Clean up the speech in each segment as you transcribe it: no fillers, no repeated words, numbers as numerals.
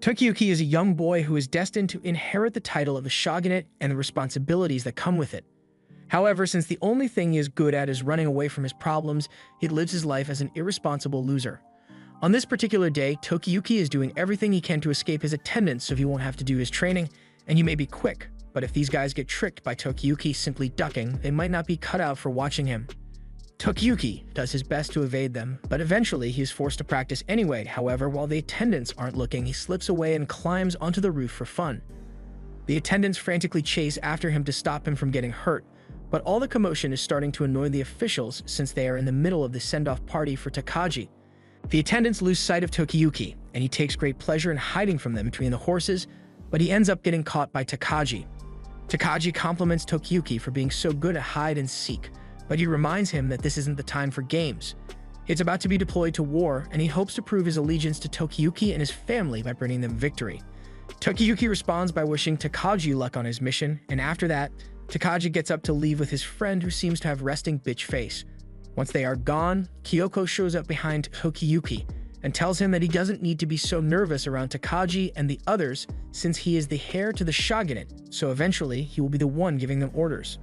Tokiyuki is a young boy who is destined to inherit the title of the shogunate and the responsibilities that come with it. However, since the only thing he is good at is running away from his problems, he lives his life as an irresponsible loser. On this particular day, Tokiyuki is doing everything he can to escape his attendants so he won't have to do his training, and he may be quick, but if these guys get tricked by Tokiyuki simply ducking, they might not be cut out for watching him. Tokiyuki does his best to evade them, but eventually he is forced to practice anyway. However, while the attendants aren't looking, he slips away and climbs onto the roof for fun. The attendants frantically chase after him to stop him from getting hurt, but all the commotion is starting to annoy the officials since they are in the middle of the send-off party for Takagi. The attendants lose sight of Tokiyuki, and he takes great pleasure in hiding from them between the horses, but he ends up getting caught by Takagi. Takagi compliments Tokiyuki for being so good at hide and seek, but he reminds him that this isn't the time for games. It's about to be deployed to war, and he hopes to prove his allegiance to Tokiyuki and his family by bringing them victory. Tokiyuki responds by wishing Takagi luck on his mission, and after that, Takagi gets up to leave with his friend who seems to have resting bitch face. Once they are gone, Kyoko shows up behind Tokiyuki and tells him that he doesn't need to be so nervous around Takagi and the others since he is the heir to the shogunate, so eventually he will be the one giving them orders.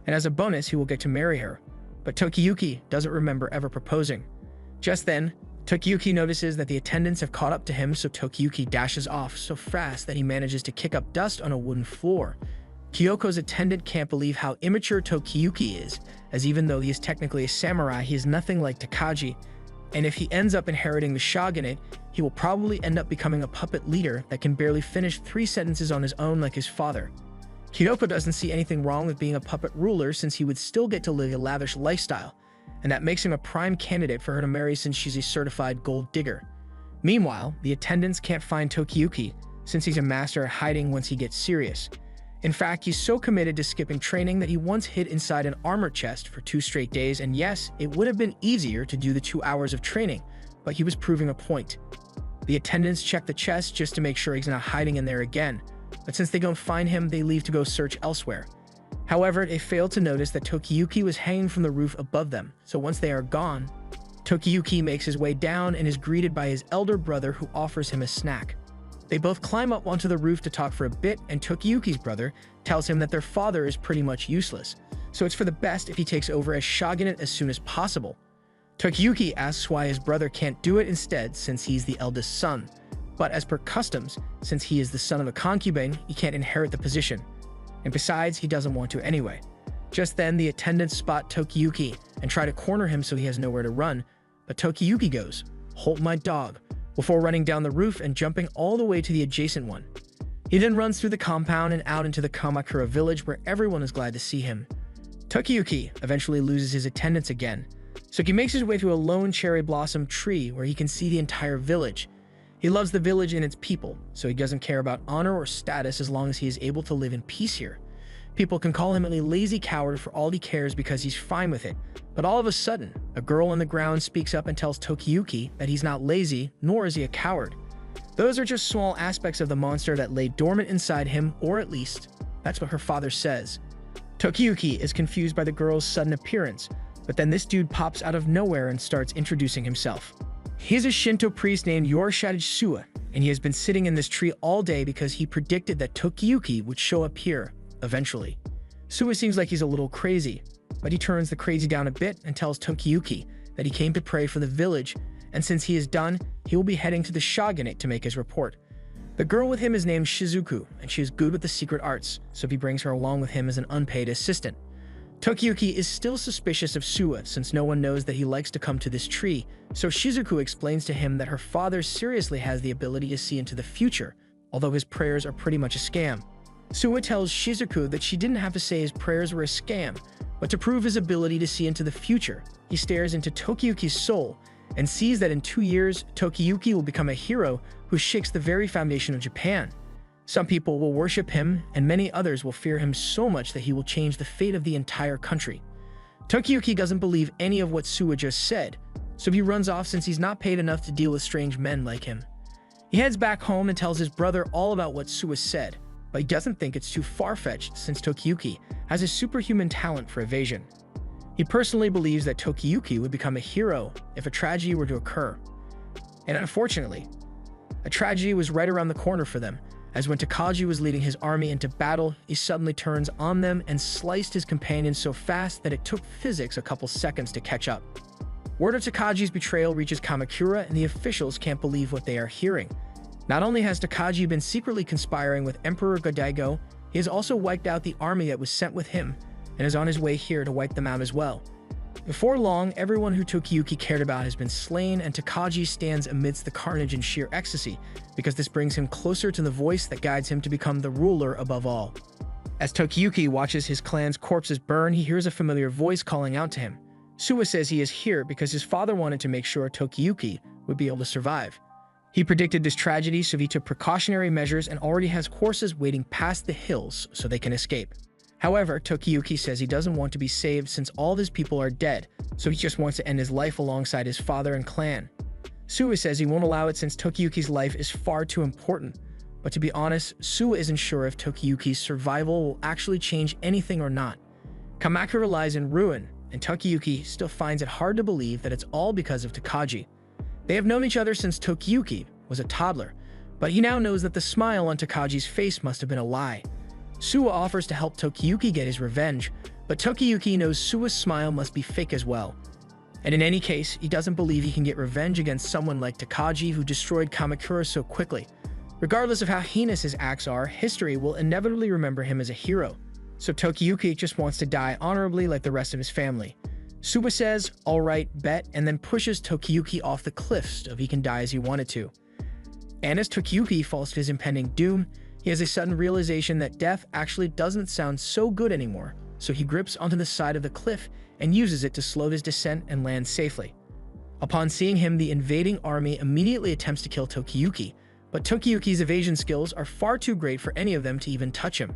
And as a bonus, he will get to marry her. But Tokiyuki doesn't remember ever proposing. Just then, Tokiyuki notices that the attendants have caught up to him, so Tokiyuki dashes off so fast that he manages to kick up dust on a wooden floor. Kyoko's attendant can't believe how immature Tokiyuki is, as even though he is technically a samurai, he is nothing like Takagi, and if he ends up inheriting the shogunate, he will probably end up becoming a puppet leader that can barely finish 3 sentences on his own like his father. Kyoko doesn't see anything wrong with being a puppet ruler since he would still get to live a lavish lifestyle, and that makes him a prime candidate for her to marry since she's a certified gold digger. Meanwhile, the attendants can't find Tokiyuki since he's a master at hiding once he gets serious. In fact, he's so committed to skipping training that he once hid inside an armor chest for 2 straight days, and yes, it would have been easier to do the 2 hours of training, but he was proving a point. The attendants check the chest just to make sure he's not hiding in there again, but since they don't find him, they leave to go search elsewhere. However, they fail to notice that Tokiyuki was hanging from the roof above them, so once they are gone, Tokiyuki makes his way down and is greeted by his elder brother who offers him a snack. They both climb up onto the roof to talk for a bit, and Tokiyuki's brother tells him that their father is pretty much useless, so it's for the best if he takes over as shogunate as soon as possible. Tokiyuki asks why his brother can't do it instead since he's the eldest son, but as per customs, since he is the son of a concubine, he can't inherit the position. And besides, he doesn't want to anyway. Just then, the attendants spot Tokiyuki and try to corner him so he has nowhere to run, but Tokiyuki goes, "Hold my dog," before running down the roof and jumping all the way to the adjacent one. He then runs through the compound and out into the Kamakura village where everyone is glad to see him. Tokiyuki eventually loses his attendants again, so he makes his way to a lone cherry blossom tree where he can see the entire village. He loves the village and its people, so he doesn't care about honor or status as long as he is able to live in peace here. People can call him a lazy coward for all he cares because he's fine with it, but all of a sudden, a girl on the ground speaks up and tells Tokiyuki that he's not lazy, nor is he a coward. Those are just small aspects of the monster that lay dormant inside him, or at least, that's what her father says. Tokiyuki is confused by the girl's sudden appearance, but then this dude pops out of nowhere and starts introducing himself. He's a Shinto priest named Yorishite Suwa, and he has been sitting in this tree all day because he predicted that Tokiyuki would show up here, eventually. Suwa seems like he's a little crazy, but he turns the crazy down a bit and tells Tokiyuki that he came to pray for the village, and since he is done, he will be heading to the shogunate to make his report. The girl with him is named Shizuku, and she is good with the secret arts, so he brings her along with him as an unpaid assistant. Tokiyuki is still suspicious of Suwa since no one knows that he likes to come to this tree, so Shizuku explains to him that her father seriously has the ability to see into the future, although his prayers are pretty much a scam. Suwa tells Shizuku that she didn't have to say his prayers were a scam, but to prove his ability to see into the future, he stares into Tokiyuki's soul and sees that in 2 years, Tokiyuki will become a hero who shakes the very foundation of Japan. Some people will worship him, and many others will fear him so much that he will change the fate of the entire country. Tokiyuki doesn't believe any of what Suwa just said, so he runs off since he's not paid enough to deal with strange men like him. He heads back home and tells his brother all about what Suwa said, but he doesn't think it's too far-fetched since Tokiyuki has a superhuman talent for evasion. He personally believes that Tokiyuki would become a hero if a tragedy were to occur. And unfortunately, A tragedy was right around the corner for them, as when Takagi was leading his army into battle, he suddenly turns on them and sliced his companion so fast that it took physics a couple seconds to catch up. Word of Takagi's betrayal reaches Kamakura, and the officials can't believe what they are hearing. Not only has Takagi been secretly conspiring with Emperor Godaigo, he has also wiped out the army that was sent with him, and is on his way here to wipe them out as well. Before long, everyone who Tokiyuki cared about has been slain, and Takagi stands amidst the carnage in sheer ecstasy, because this brings him closer to the voice that guides him to become the ruler above all. As Tokiyuki watches his clan's corpses burn, he hears a familiar voice calling out to him. Suwa says he is here because his father wanted to make sure Tokiyuki would be able to survive. He predicted this tragedy, so he took precautionary measures and already has horses waiting past the hills so they can escape. However, Tokiyuki says he doesn't want to be saved since all of his people are dead, so he just wants to end his life alongside his father and clan. Suwa says he won't allow it since Tokiyuki's life is far too important. But to be honest, Suwa isn't sure if Tokiyuki's survival will actually change anything or not. Kamakura lies in ruin, and Tokiyuki still finds it hard to believe that it's all because of Takagi. They have known each other since Tokiyuki was a toddler, but he now knows that the smile on Takagi's face must have been a lie. Suwa offers to help Tokiyuki get his revenge, but Tokiyuki knows Suwa's smile must be fake as well. And in any case, he doesn't believe he can get revenge against someone like Takagi who destroyed Kamakura so quickly. Regardless of how heinous his acts are, history will inevitably remember him as a hero. So Tokiyuki just wants to die honorably like the rest of his family. Suwa says, "Alright, bet," and then pushes Tokiyuki off the cliffs so he can die as he wanted to. And as Tokiyuki falls to his impending doom, he has a sudden realization that death actually doesn't sound so good anymore, so he grips onto the side of the cliff and uses it to slow his descent and land safely. Upon seeing him, the invading army immediately attempts to kill Tokiyuki, but Tokiyuki's evasion skills are far too great for any of them to even touch him.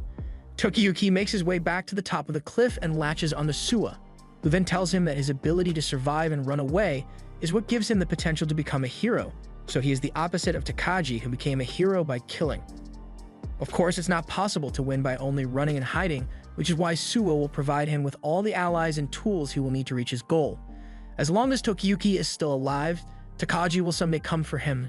Tokiyuki makes his way back to the top of the cliff and latches onto Suwa, who then tells him that his ability to survive and run away is what gives him the potential to become a hero, so he is the opposite of Takagi, who became a hero by killing. Of course, it's not possible to win by only running and hiding, which is why Suwa will provide him with all the allies and tools he will need to reach his goal. As long as Tokiyuki is still alive, Takagi will someday come for him.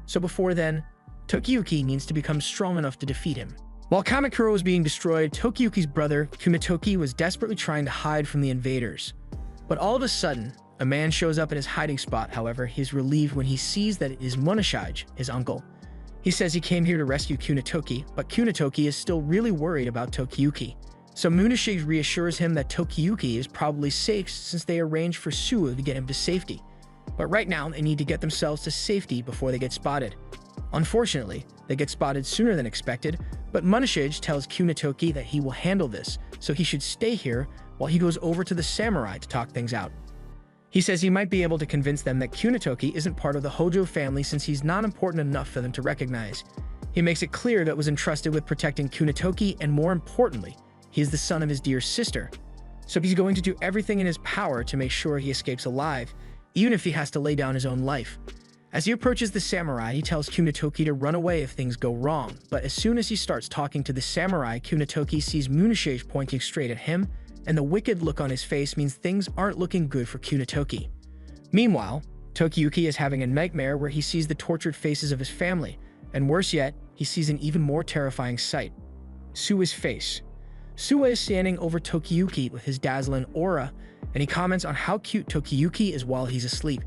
So before then, Tokiyuki needs to become strong enough to defeat him. While Kamakura was being destroyed, Tokiyuki's brother, Kumitoki, was desperately trying to hide from the invaders. But all of a sudden, a man shows up in his hiding spot. However, he is relieved when he sees that it is Munashige, his uncle. He says he came here to rescue Kunitoki, but Kunitoki is still really worried about Tokiyuki. So Munashige reassures him that Tokiyuki is probably safe since they arranged for Suwa to get him to safety. But right now, they need to get themselves to safety before they get spotted. Unfortunately, they get spotted sooner than expected, but Munashige tells Kunitoki that he will handle this, so he should stay here while he goes over to the samurai to talk things out. He says he might be able to convince them that Kunitoki isn't part of the Hojo family since he's not important enough for them to recognize. He makes it clear that was entrusted with protecting Kunitoki, and more importantly, he is the son of his dear sister. So he's going to do everything in his power to make sure he escapes alive, even if he has to lay down his own life. As he approaches the samurai, he tells Kunitoki to run away if things go wrong, but as soon as he starts talking to the samurai, Kunitoki sees Munashige pointing straight at him, and the wicked look on his face means things aren't looking good for Kunitoki. Meanwhile, Tokiyuki is having a nightmare where he sees the tortured faces of his family, and worse yet, he sees an even more terrifying sight: Suwa's face. Suwa is standing over Tokiyuki with his dazzling aura, and he comments on how cute Tokiyuki is while he's asleep.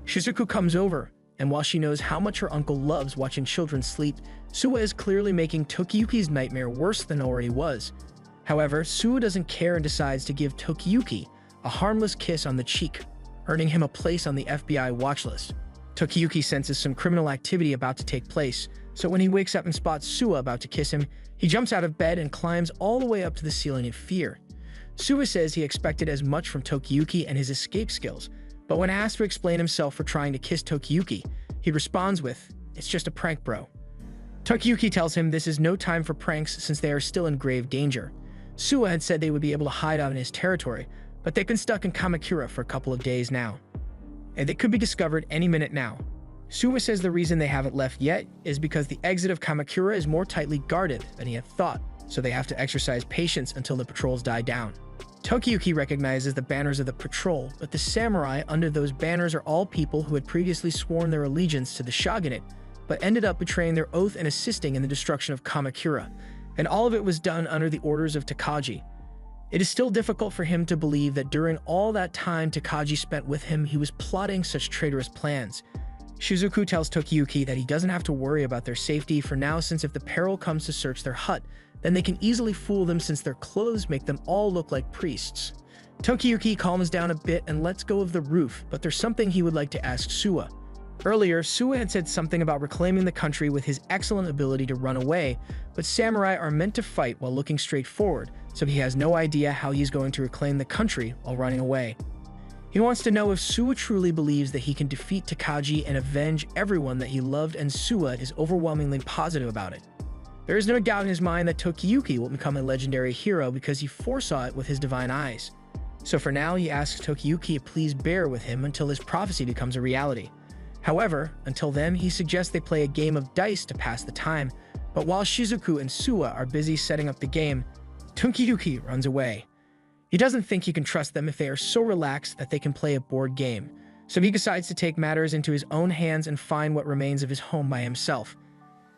Shizuku comes over, and while she knows how much her uncle loves watching children sleep, Suwa is clearly making Tokiyuki's nightmare worse than it already was. However, Suwa doesn't care and decides to give Tokiyuki a harmless kiss on the cheek, earning him a place on the FBI watch list. Tokiyuki senses some criminal activity about to take place, so when he wakes up and spots Suwa about to kiss him, he jumps out of bed and climbs all the way up to the ceiling in fear. Suwa says he expected as much from Tokiyuki and his escape skills, but when asked to explain himself for trying to kiss Tokiyuki, he responds with, "It's just a prank, bro." Tokiyuki tells him this is no time for pranks since they are still in grave danger. Suwa had said they would be able to hide out in his territory, but they've been stuck in Kamakura for a couple of days now, and they could be discovered any minute now. Suwa says the reason they haven't left yet is because the exit of Kamakura is more tightly guarded than he had thought, so they have to exercise patience until the patrols die down. Tokiyuki recognizes the banners of the patrol, but the samurai under those banners are all people who had previously sworn their allegiance to the shogunate, but ended up betraying their oath and assisting in the destruction of Kamakura, and all of it was done under the orders of Takagi. It is still difficult for him to believe that during all that time Takagi spent with him, he was plotting such traitorous plans. Shizuku tells Tokiyuki that he doesn't have to worry about their safety for now, since if the peril comes to search their hut, then they can easily fool them since their clothes make them all look like priests. Tokiyuki calms down a bit and lets go of the roof, but there's something he would like to ask Suwa. Earlier, Suwa had said something about reclaiming the country with his excellent ability to run away, but samurai are meant to fight while looking straight forward, so he has no idea how he's going to reclaim the country while running away. He wants to know if Suwa truly believes that he can defeat Takagi and avenge everyone that he loved, and Suwa is overwhelmingly positive about it. There is no doubt in his mind that Tokiyuki will become a legendary hero because he foresaw it with his divine eyes. So for now, he asks Tokiyuki to please bear with him until his prophecy becomes a reality. However, until then, he suggests they play a game of dice to pass the time, but while Shizuku and Suwa are busy setting up the game, Tokiyuki runs away. He doesn't think he can trust them if they are so relaxed that they can play a board game, so he decides to take matters into his own hands and find what remains of his home by himself.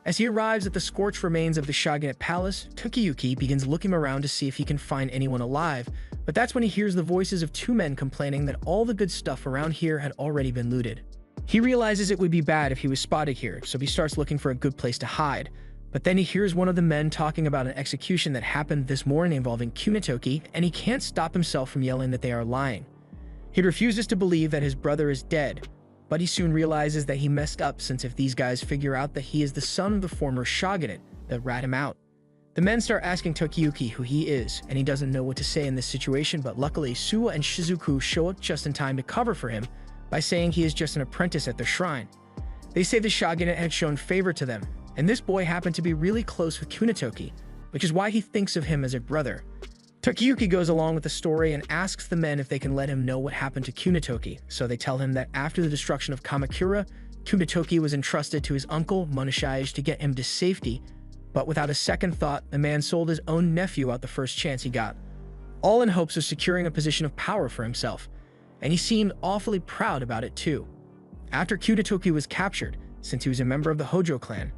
As he arrives at the scorched remains of the Shogunate Palace, Tokiyuki begins looking around to see if he can find anyone alive, but that's when he hears the voices of two men complaining that all the good stuff around here had already been looted. He realizes it would be bad if he was spotted here, so he starts looking for a good place to hide. But then he hears one of the men talking about an execution that happened this morning involving Kunitoki, and he can't stop himself from yelling that they are lying. He refuses to believe that his brother is dead, but he soon realizes that he messed up, since if these guys figure out that he is the son of the former shogunate, they'll rat him out. The men start asking Tokiyuki who he is, and he doesn't know what to say in this situation, but luckily Suwa and Shizuku show up just in time to cover for him by saying he is just an apprentice at their shrine. They say the shogunate had shown favor to them, and this boy happened to be really close with Kunitoki, which is why he thinks of him as a brother. Tokiyuki goes along with the story and asks the men if they can let him know what happened to Kunitoki, so they tell him that after the destruction of Kamakura, Kunitoki was entrusted to his uncle Munashige to get him to safety, but without a second thought, the man sold his own nephew out the first chance he got, all in hopes of securing a position of power for himself, and he seemed awfully proud about it too. After Kunitoki was captured, since he was a member of the Hojo clan,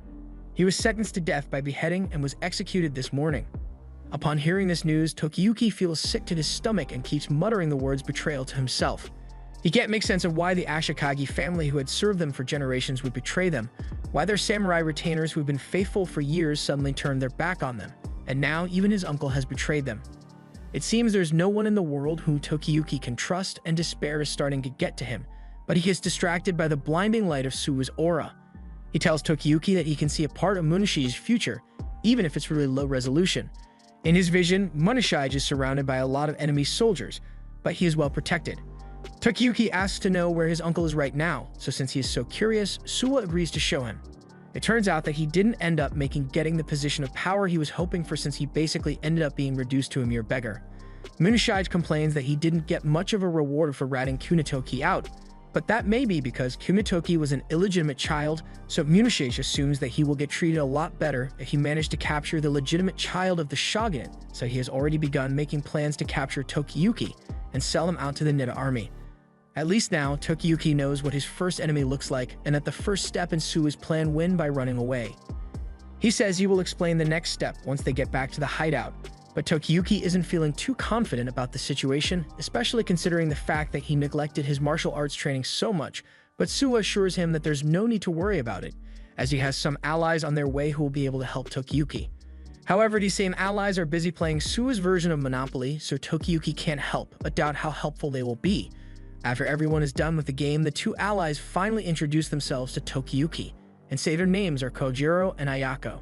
he was sentenced to death by beheading and was executed this morning. Upon hearing this news, Tokiyuki feels sick to his stomach and keeps muttering the words betrayal to himself. He can't make sense of why the Ashikagi family who had served them for generations would betray them, why their samurai retainers who had been faithful for years suddenly turned their back on them, and now even his uncle has betrayed them. It seems there's no one in the world whom Tokiyuki can trust, and despair is starting to get to him, but he is distracted by the blinding light of Suwa's aura. He tells Tokiyuki that he can see a part of Munashi's future, even if it's really low resolution. In his vision, Munashige is surrounded by a lot of enemy soldiers, but he is well protected. Tokiyuki asks to know where his uncle is right now, so since he is so curious, Suwa agrees to show him. It turns out that he didn't end up getting the position of power he was hoping for, since he basically ended up being reduced to a mere beggar. Munashige complains that he didn't get much of a reward for ratting Kunitoki out, but that may be because Kunitoki was an illegitimate child, so Munashige assumes that he will get treated a lot better if he managed to capture the legitimate child of the shogunate, so he has already begun making plans to capture Tokiyuki and sell him out to the Nida army. At least now, Tokiyuki knows what his first enemy looks like, and that the first step in Suwa's plan win by running away. He says he will explain the next step once they get back to the hideout, but Tokiyuki isn't feeling too confident about the situation, especially considering the fact that he neglected his martial arts training so much, but Suwa assures him that there's no need to worry about it, as he has some allies on their way who will be able to help Tokiyuki. However, these same allies are busy playing Suwa's version of Monopoly, so Tokiyuki can't help but doubt how helpful they will be. After everyone is done with the game, the two allies finally introduce themselves to Tokiyuki, and say their names are Kojiro and Ayako.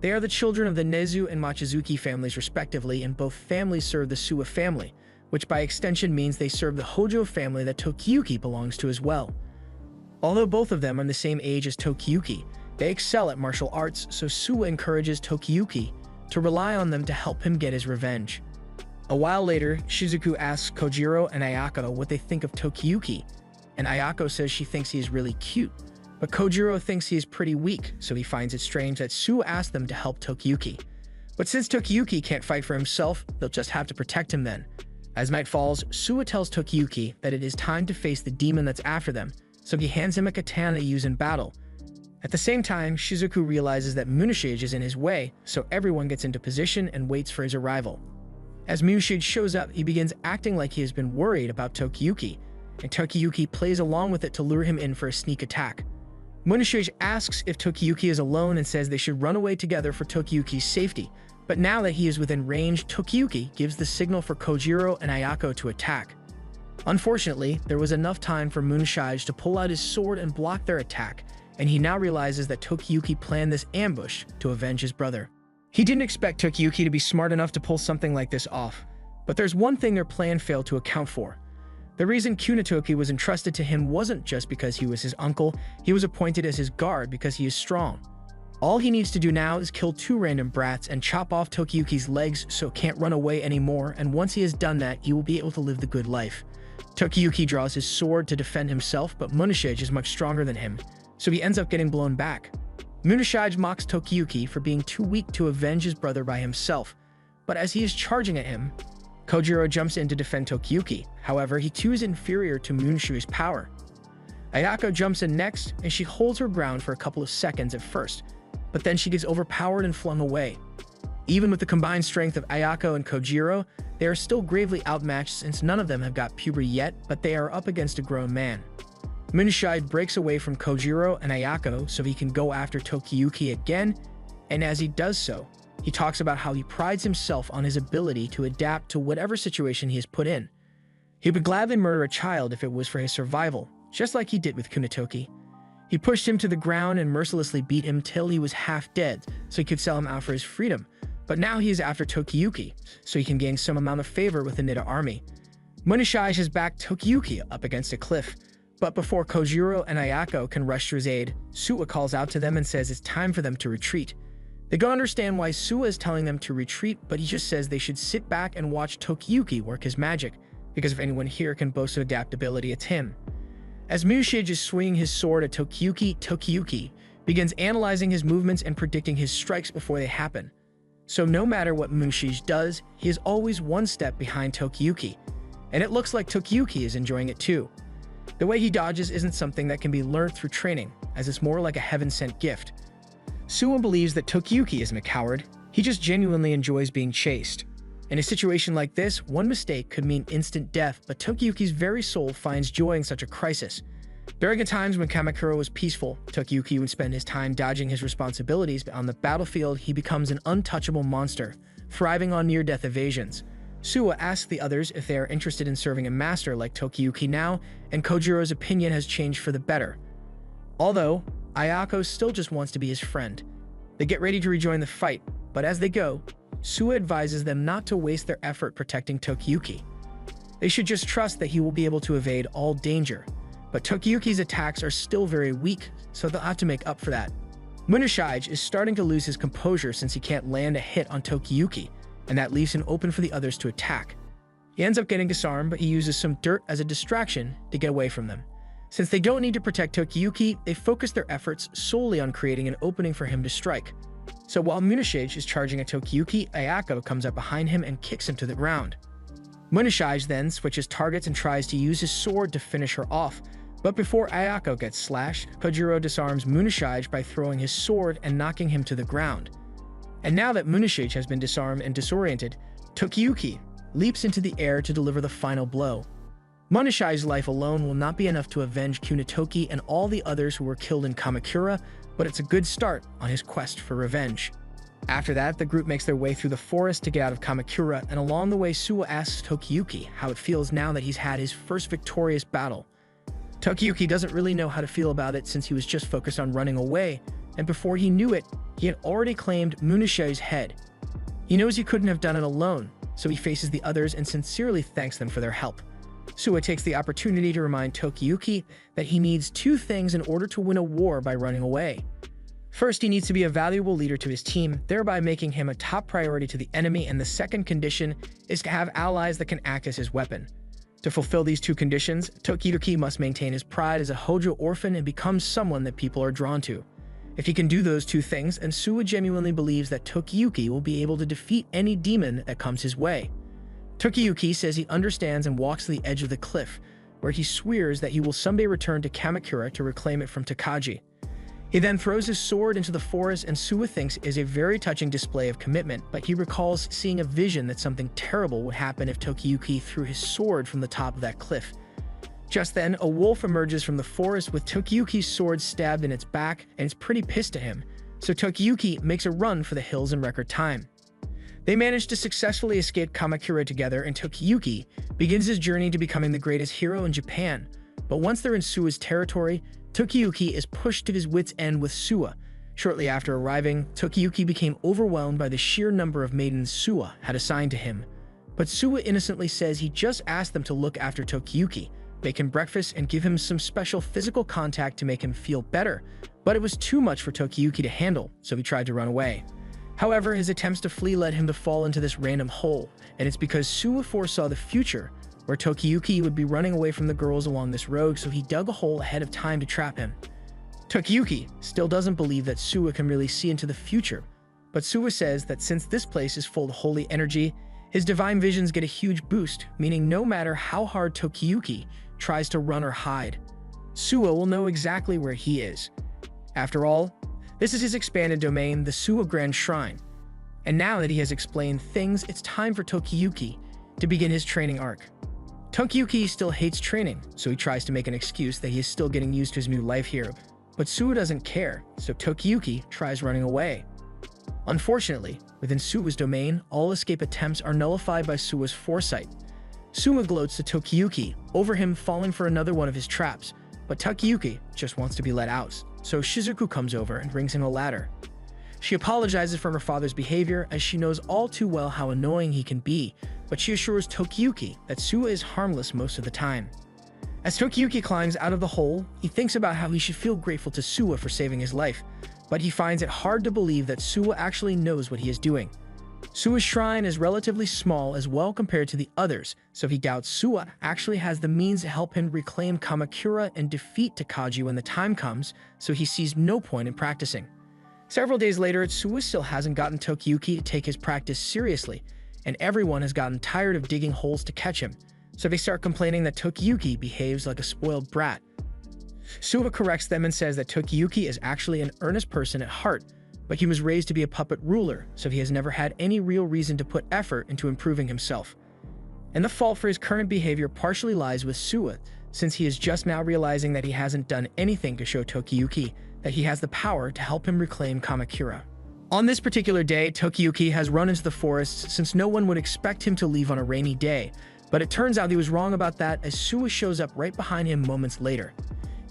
They are the children of the Nezu and Machizuki families respectively, and both families serve the Suwa family, which by extension means they serve the Hojo family that Tokiyuki belongs to as well. Although both of them are the same age as Tokiyuki, they excel at martial arts, so Suwa encourages Tokiyuki to rely on them to help him get his revenge. A while later, Shizuku asks Kojiro and Ayako what they think of Tokiyuki, and Ayako says she thinks he is really cute, but Kojiro thinks he is pretty weak, so he finds it strange that Suwa asked them to help Tokiyuki. But since Tokiyuki can't fight for himself, they'll just have to protect him then. As night falls, Suwa tells Tokiyuki that it is time to face the demon that's after them, so he hands him a katana to use in battle. At the same time, Shizuku realizes that Munashige is in his way, so everyone gets into position and waits for his arrival. As Munashige shows up, he begins acting like he has been worried about Tokiyuki, and Tokiyuki plays along with it to lure him in for a sneak attack. Munashige asks if Tokiyuki is alone and says they should run away together for Tokiyuki's safety, but now that he is within range, Tokiyuki gives the signal for Kojiro and Ayako to attack. Unfortunately, there was enough time for Munashige to pull out his sword and block their attack, and he now realizes that Tokiyuki planned this ambush to avenge his brother. He didn't expect Tokiyuki to be smart enough to pull something like this off, but there's one thing their plan failed to account for. The reason Kunitoki was entrusted to him wasn't just because he was his uncle, he was appointed as his guard because he is strong. All he needs to do now is kill 2 random brats and chop off Tokiyuki's legs so it can't run away anymore, and once he has done that, he will be able to live the good life. Tokiyuki draws his sword to defend himself, but Munashige is much stronger than him, so he ends up getting blown back. Munashige mocks Tokiyuki for being too weak to avenge his brother by himself, but as he is charging at him, Kojiro jumps in to defend Tokiyuki. However, he too is inferior to Munashige's power. Ayako jumps in next, and she holds her ground for a couple of seconds at first, but then she gets overpowered and flung away. Even with the combined strength of Ayako and Kojiro, they are still gravely outmatched since none of them have got puberty yet, but they are up against a grown man. Munashige breaks away from Kojiro and Ayako so he can go after Tokiyuki again, and as he does so, he talks about how he prides himself on his ability to adapt to whatever situation he is put in. He would gladly murder a child if it was for his survival, just like he did with Kunitoki. He pushed him to the ground and mercilessly beat him till he was half dead so he could sell him out for his freedom, but now he is after Tokiyuki so he can gain some amount of favor with the Nida army. Munashige has backed Tokiyuki up against a cliff, but before Kojiro and Ayako can rush to his aid, Suwa calls out to them and says it's time for them to retreat. They don't understand why Suwa is telling them to retreat, but he just says they should sit back and watch Tokiyuki work his magic, because if anyone here can boast of adaptability, it's him. As Munashige is swinging his sword at Tokiyuki, Tokiyuki begins analyzing his movements and predicting his strikes before they happen. So no matter what Munashige does, he is always one step behind Tokiyuki, and it looks like Tokiyuki is enjoying it too. The way he dodges isn't something that can be learned through training, as it's more like a heaven-sent gift. Suwa believes that Tokiyuki isn't a coward, he just genuinely enjoys being chased. In a situation like this, one mistake could mean instant death, but Tokiyuki's very soul finds joy in such a crisis. During times when Kamakura was peaceful, Tokiyuki would spend his time dodging his responsibilities, but on the battlefield he becomes an untouchable monster, thriving on near-death evasions. Suwa asks the others if they are interested in serving a master like Tokiyuki now, and Kojiro's opinion has changed for the better. Although, Ayako still just wants to be his friend. They get ready to rejoin the fight, but as they go, Suwa advises them not to waste their effort protecting Tokiyuki. They should just trust that he will be able to evade all danger, but Tokiyuki's attacks are still very weak, so they'll have to make up for that. Munashige is starting to lose his composure since he can't land a hit on Tokiyuki, and that leaves him open for the others to attack. He ends up getting disarmed, but he uses some dirt as a distraction to get away from them. Since they don't need to protect Tokiyuki, they focus their efforts solely on creating an opening for him to strike. So while Munashige is charging at Tokiyuki, Ayako comes up behind him and kicks him to the ground. Munashige then switches targets and tries to use his sword to finish her off, but before Ayako gets slashed, Kojiro disarms Munashige by throwing his sword and knocking him to the ground. And now that Munashige has been disarmed and disoriented, Tokiyuki leaps into the air to deliver the final blow. Munashige's life alone will not be enough to avenge Kunitoki and all the others who were killed in Kamakura, but it's a good start on his quest for revenge. After that, the group makes their way through the forest to get out of Kamakura, and along the way Suwa asks Tokiyuki how it feels now that he's had his first victorious battle. Tokiyuki doesn't really know how to feel about it since he was just focused on running away, and before he knew it, he had already claimed Munashige's head. He knows he couldn't have done it alone, so he faces the others and sincerely thanks them for their help. Suwa takes the opportunity to remind Tokiyuki that he needs 2 things in order to win a war by running away. First, he needs to be a valuable leader to his team, thereby making him a top priority to the enemy, and the second condition is to have allies that can act as his weapon. To fulfill these 2 conditions, Tokiyuki must maintain his pride as a Hojo orphan and become someone that people are drawn to. If he can do those 2 things, and Suwa genuinely believes that Tokiyuki will be able to defeat any demon that comes his way. Tokiyuki says he understands and walks to the edge of the cliff, where he swears that he will someday return to Kamakura to reclaim it from Takagi. He then throws his sword into the forest, and Suwa thinks is a very touching display of commitment, but he recalls seeing a vision that something terrible would happen if Tokiyuki threw his sword from the top of that cliff. Just then, a wolf emerges from the forest with Tokiyuki's sword stabbed in its back, and it's pretty pissed at him, so Tokiyuki makes a run for the hills in record time. They manage to successfully escape Kamakura together, and Tokiyuki begins his journey to becoming the greatest hero in Japan. But once they're in Suwa's territory, Tokiyuki is pushed to his wits' end with Suwa. Shortly after arriving, Tokiyuki became overwhelmed by the sheer number of maidens Suwa had assigned to him. But Suwa innocently says he just asked them to look after Tokiyuki, make him breakfast, and give him some special physical contact to make him feel better. But it was too much for Tokiyuki to handle, so he tried to run away. However, his attempts to flee led him to fall into this random hole, and it's because Suwa foresaw the future, where Tokiyuki would be running away from the girls along this road, so he dug a hole ahead of time to trap him. Tokiyuki still doesn't believe that Suwa can really see into the future, but Suwa says that since this place is full of holy energy, his divine visions get a huge boost, meaning no matter how hard Tokiyuki tries to run or hide, Suwa will know exactly where he is. After all, this is his expanded domain, the Suwa Grand Shrine. And now that he has explained things, it's time for Tokiyuki to begin his training arc. Tokiyuki still hates training, so he tries to make an excuse that he is still getting used to his new life here. But Suwa doesn't care, so Tokiyuki tries running away. Unfortunately, within Suwa's domain, all escape attempts are nullified by Suwa's foresight. Suwa gloats to Tokiyuki over him falling for another one of his traps, but Tokiyuki just wants to be let out, so Shizuku comes over and brings him a ladder. She apologizes for her father's behavior, as she knows all too well how annoying he can be, but she assures Tokiyuki that Suwa is harmless most of the time. As Tokiyuki climbs out of the hole, he thinks about how he should feel grateful to Suwa for saving his life, but he finds it hard to believe that Suwa actually knows what he is doing. Suwa's shrine is relatively small as well compared to the others, so he doubts Suwa actually has the means to help him reclaim Kamakura and defeat Takagi when the time comes, so he sees no point in practicing. Several days later, Suwa still hasn't gotten Tokiyuki to take his practice seriously, and everyone has gotten tired of digging holes to catch him, so they start complaining that Tokiyuki behaves like a spoiled brat. Suwa corrects them and says that Tokiyuki is actually an earnest person at heart, but he was raised to be a puppet ruler, so he has never had any real reason to put effort into improving himself. And the fault for his current behavior partially lies with Suwa, since he is just now realizing that he hasn't done anything to show Tokiyuki that he has the power to help him reclaim Kamakura. On this particular day, Tokiyuki has run into the forest since no one would expect him to leave on a rainy day, but it turns out he was wrong about that as Suwa shows up right behind him moments later.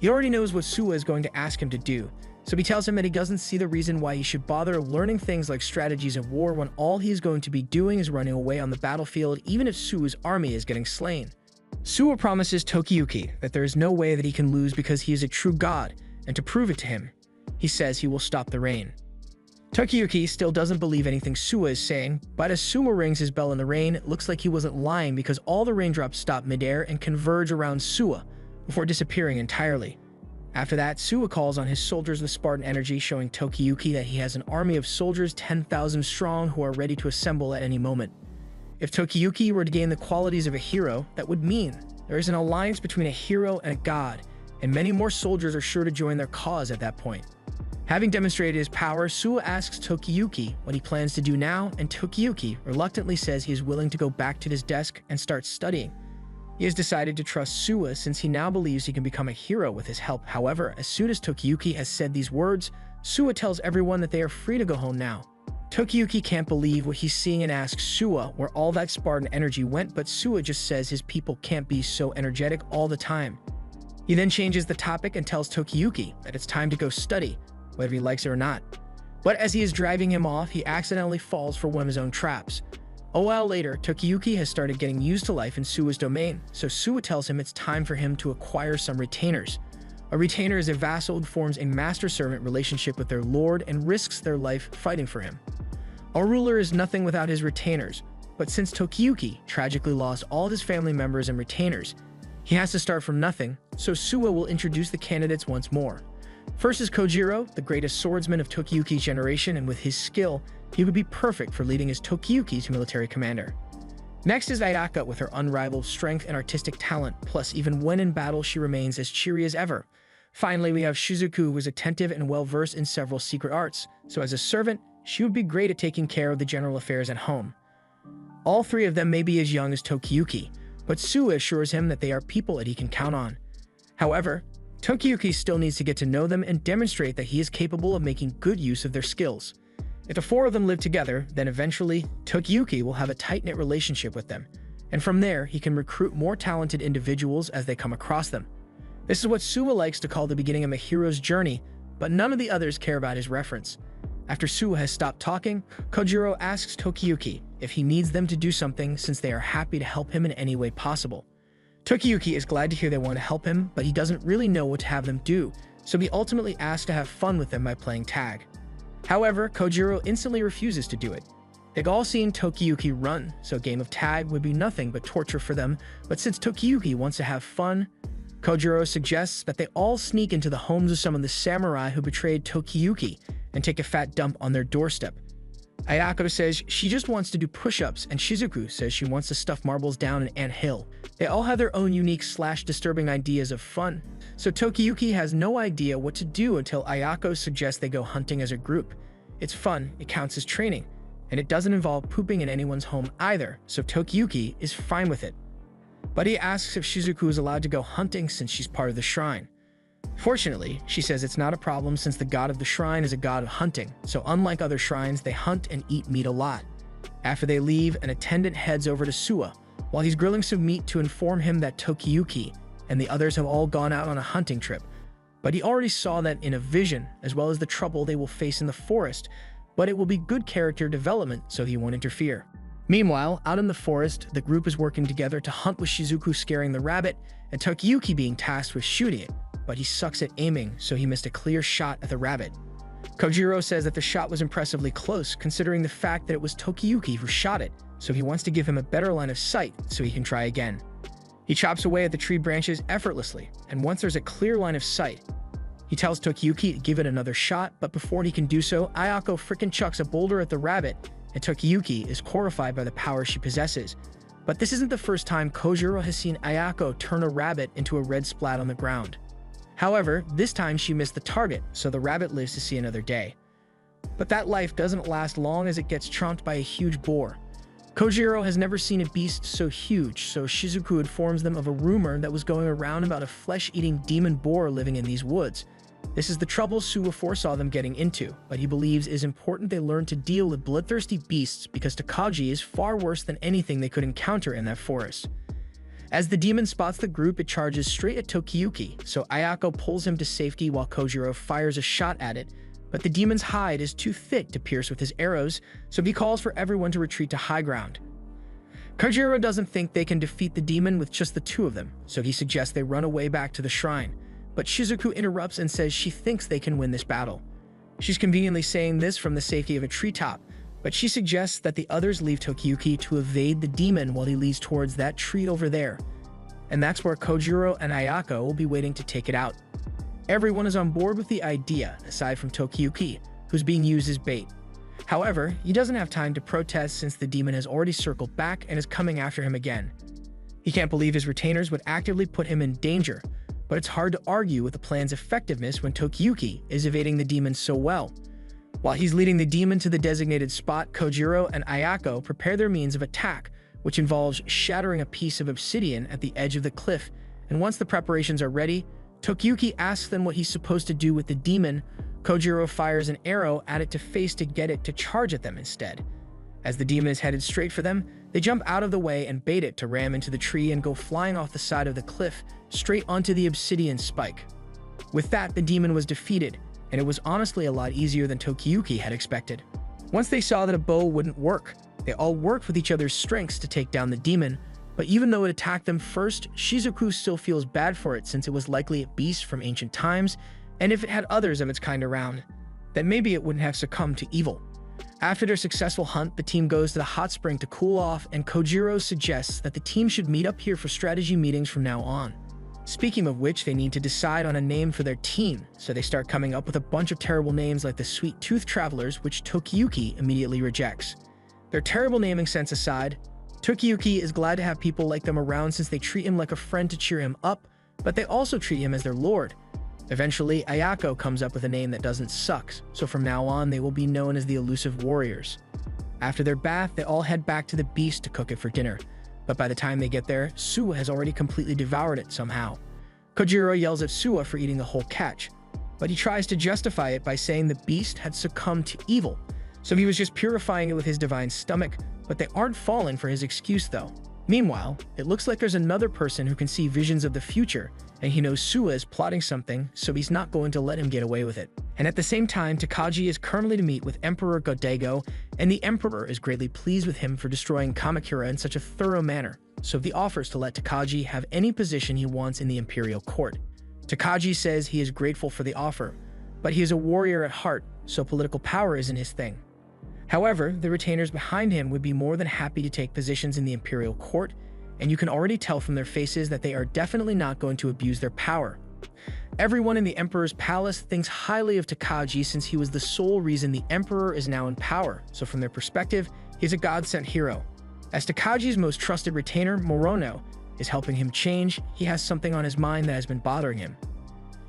He already knows what Suwa is going to ask him to do, so he tells him that he doesn't see the reason why he should bother learning things like strategies of war when all he is going to be doing is running away on the battlefield even if Suwa's army is getting slain. Suwa promises Tokiyuki that there is no way that he can lose because he is a true god, and to prove it to him, he says he will stop the rain. Tokiyuki still doesn't believe anything Suwa is saying, but as Suwa rings his bell in the rain, it looks like he wasn't lying because all the raindrops stop midair and converge around Suwa before disappearing entirely. After that, Suwa calls on his soldiers with Spartan energy, showing Tokiyuki that he has an army of soldiers 10,000 strong who are ready to assemble at any moment. If Tokiyuki were to gain the qualities of a hero, that would mean there is an alliance between a hero and a god, and many more soldiers are sure to join their cause at that point. Having demonstrated his power, Suwa asks Tokiyuki what he plans to do now, and Tokiyuki reluctantly says he is willing to go back to his desk and start studying. He has decided to trust Suwa since he now believes he can become a hero with his help. However, as soon as Tokiyuki has said these words, Suwa tells everyone that they are free to go home now. Tokiyuki can't believe what he's seeing and asks Suwa where all that Spartan energy went, but Suwa just says his people can't be so energetic all the time. He then changes the topic and tells Tokiyuki that it's time to go study, whether he likes it or not. But as he is driving him off, he accidentally falls for one of his own traps. A while later, Tokiyuki has started getting used to life in Suwa's domain, so Suwa tells him it's time for him to acquire some retainers. A retainer is a vassal who forms a master-servant relationship with their lord and risks their life fighting for him. A ruler is nothing without his retainers, but since Tokiyuki tragically lost all of his family members and retainers, he has to start from nothing, so Suwa will introduce the candidates once more. First is Kojiro, the greatest swordsman of Tokiyuki's generation, and with his skill, he would be perfect for leading as Tokiyuki's military commander. Next is Ayaka with her unrivaled strength and artistic talent, plus even when in battle she remains as cheery as ever. Finally, we have Shizuku, who is attentive and well-versed in several secret arts, so as a servant, she would be great at taking care of the general affairs at home. All three of them may be as young as Tokiyuki, but Suwa assures him that they are people that he can count on. However, Tokiyuki still needs to get to know them and demonstrate that he is capable of making good use of their skills. If the four of them live together, then eventually, Tokiyuki will have a tight-knit relationship with them, and from there, he can recruit more talented individuals as they come across them. This is what Suwa likes to call the beginning of a hero's journey, but none of the others care about his reference. After Suwa has stopped talking, Kojiro asks Tokiyuki if he needs them to do something since they are happy to help him in any way possible. Tokiyuki is glad to hear they want to help him, but he doesn't really know what to have them do, so he ultimately asks to have fun with them by playing tag. However, Kojiro instantly refuses to do it. They've all seen Tokiyuki run, so a game of tag would be nothing but torture for them, but since Tokiyuki wants to have fun, Kojiro suggests that they all sneak into the homes of some of the samurai who betrayed Tokiyuki and take a fat dump on their doorstep. Ayako says she just wants to do push-ups, and Shizuku says she wants to stuff marbles down an anthill. They all have their own unique/disturbing ideas of fun, so Tokiyuki has no idea what to do until Ayako suggests they go hunting as a group. It's fun, it counts as training, and it doesn't involve pooping in anyone's home either, so Tokiyuki is fine with it. But he asks if Shizuku is allowed to go hunting since she's part of the shrine. Fortunately, she says it's not a problem since the god of the shrine is a god of hunting, so unlike other shrines, they hunt and eat meat a lot. After they leave, an attendant heads over to Suwa, while he's grilling some meat to inform him that Tokiyuki and the others have all gone out on a hunting trip. But he already saw that in a vision, as well as the trouble they will face in the forest, but it will be good character development, so he won't interfere. Meanwhile, out in the forest, the group is working together to hunt with Shizuku scaring the rabbit and Tokiyuki being tasked with shooting it, but he sucks at aiming, so he missed a clear shot at the rabbit. Kojiro says that the shot was impressively close, considering the fact that it was Tokiyuki who shot it, so he wants to give him a better line of sight so he can try again. He chops away at the tree branches effortlessly, and once there's a clear line of sight, he tells Tokiyuki to give it another shot, but before he can do so, Ayako frickin' chucks a boulder at the rabbit, and Tokiyuki is horrified by the power she possesses. But this isn't the first time Kojiro has seen Ayako turn a rabbit into a red splat on the ground. However, this time she missed the target, so the rabbit lives to see another day. But that life doesn't last long as it gets chomped by a huge boar. Kojiro has never seen a beast so huge, so Shizuku informs them of a rumor that was going around about a flesh-eating demon boar living in these woods. This is the trouble Suwa foresaw them getting into, but he believes it is important they learn to deal with bloodthirsty beasts because Takagi is far worse than anything they could encounter in that forest. As the demon spots the group, it charges straight at Tokiyuki, so Ayako pulls him to safety while Kojiro fires a shot at it, but the demon's hide is too thick to pierce with his arrows, so he calls for everyone to retreat to high ground. Kojiro doesn't think they can defeat the demon with just the two of them, so he suggests they run away back to the shrine. But Shizuku interrupts and says she thinks they can win this battle. She's conveniently saying this from the safety of a treetop, but she suggests that the others leave Tokiyuki to evade the demon while he leads towards that tree over there. And that's where Kojiro and Ayako will be waiting to take it out. Everyone is on board with the idea, aside from Tokiyuki, who's being used as bait. However, he doesn't have time to protest since the demon has already circled back and is coming after him again. He can't believe his retainers would actively put him in danger, but it's hard to argue with the plan's effectiveness when Tokiyuki is evading the demon so well. While he's leading the demon to the designated spot, Kojiro and Ayako prepare their means of attack, which involves shattering a piece of obsidian at the edge of the cliff, and once the preparations are ready, Tokiyuki asks them what he's supposed to do with the demon. Kojiro fires an arrow at it to face to get it to charge at them instead. As the demon is headed straight for them, they jump out of the way and bait it to ram into the tree and go flying off the side of the cliff, straight onto the obsidian spike. With that, the demon was defeated, and it was honestly a lot easier than Tokiyuki had expected. Once they saw that a bow wouldn't work, they all worked with each other's strengths to take down the demon, but even though it attacked them first, Shizuku still feels bad for it since it was likely a beast from ancient times, and if it had others of its kind around, then maybe it wouldn't have succumbed to evil. After their successful hunt, the team goes to the hot spring to cool off, and Kojiro suggests that the team should meet up here for strategy meetings from now on. Speaking of which, they need to decide on a name for their team, so they start coming up with a bunch of terrible names like the Sweet Tooth Travelers, which Tokiyuki immediately rejects. Their terrible naming sense aside, Tokiyuki is glad to have people like them around since they treat him like a friend to cheer him up, but they also treat him as their lord. Eventually, Ayako comes up with a name that doesn't suck, so from now on they will be known as the Elusive Warriors. After their bath, they all head back to the beast to cook it for dinner, but by the time they get there, Suwa has already completely devoured it somehow. Kojiro yells at Suwa for eating the whole catch, but he tries to justify it by saying the beast had succumbed to evil, so he was just purifying it with his divine stomach, but they aren't falling for his excuse though. Meanwhile, it looks like there's another person who can see visions of the future, and he knows Suwa is plotting something, so he's not going to let him get away with it. And at the same time, Takagi is currently to meet with Emperor Godaigo, and the Emperor is greatly pleased with him for destroying Kamakura in such a thorough manner, so he offers to let Takagi have any position he wants in the imperial court. Takagi says he is grateful for the offer, but he is a warrior at heart, so political power isn't his thing. However, the retainers behind him would be more than happy to take positions in the imperial court, and you can already tell from their faces that they are definitely not going to abuse their power. Everyone in the Emperor's palace thinks highly of Takagi since he was the sole reason the Emperor is now in power, so from their perspective, he's a god-sent hero. As Takagi's most trusted retainer, Morono, is helping him change, he has something on his mind that has been bothering him.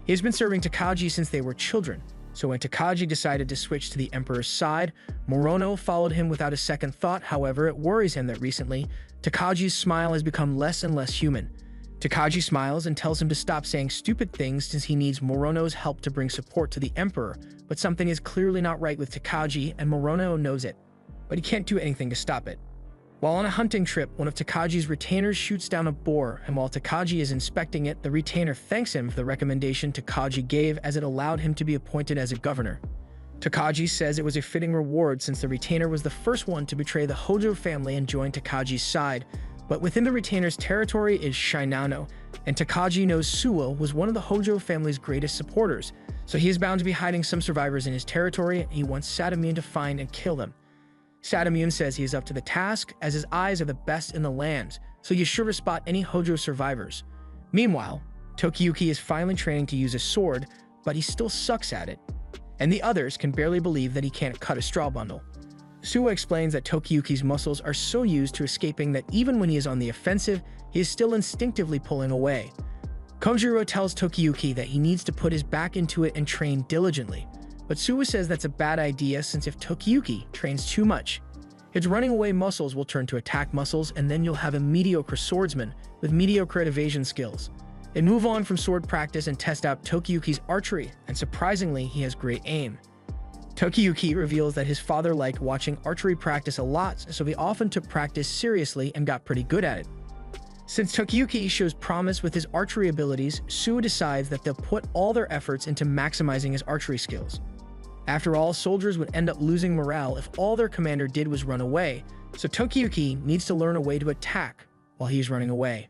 He has been serving Takagi since they were children, so when Takagi decided to switch to the Emperor's side, Morono followed him without a second thought. However, it worries him that recently, Takagi's smile has become less and less human. Takagi smiles and tells him to stop saying stupid things since he needs Morono's help to bring support to the Emperor, but something is clearly not right with Takagi and Morono knows it, but he can't do anything to stop it. While on a hunting trip, one of Takagi's retainers shoots down a boar, and while Takagi is inspecting it, the retainer thanks him for the recommendation Takagi gave as it allowed him to be appointed as a governor. Takagi says it was a fitting reward since the retainer was the first one to betray the Hojo family and join Takagi's side, but within the retainer's territory is Shinano, and Takagi knows Suwa was one of the Hojo family's greatest supporters, so he is bound to be hiding some survivors in his territory, and he wants Sadamune to find and kill them. Sadamune says he is up to the task, as his eyes are the best in the land, so he's sure to spot any Hojo survivors. Meanwhile, Tokiyuki is finally training to use a sword, but he still sucks at it, and the others can barely believe that he can't cut a straw bundle. Suwa explains that Tokiyuki's muscles are so used to escaping that even when he is on the offensive, he is still instinctively pulling away. Kojiro tells Tokiyuki that he needs to put his back into it and train diligently, but Suwa says that's a bad idea since if Tokiyuki trains too much, his running away muscles will turn to attack muscles and then you'll have a mediocre swordsman with mediocre evasion skills. They move on from sword practice and test out Tokiyuki's archery, and surprisingly, he has great aim. Tokiyuki reveals that his father liked watching archery practice a lot, so he often took practice seriously and got pretty good at it. Since Tokiyuki shows promise with his archery abilities, Suwa decides that they'll put all their efforts into maximizing his archery skills. After all, soldiers would end up losing morale if all their commander did was run away, so Tokiyuki needs to learn a way to attack while he's running away.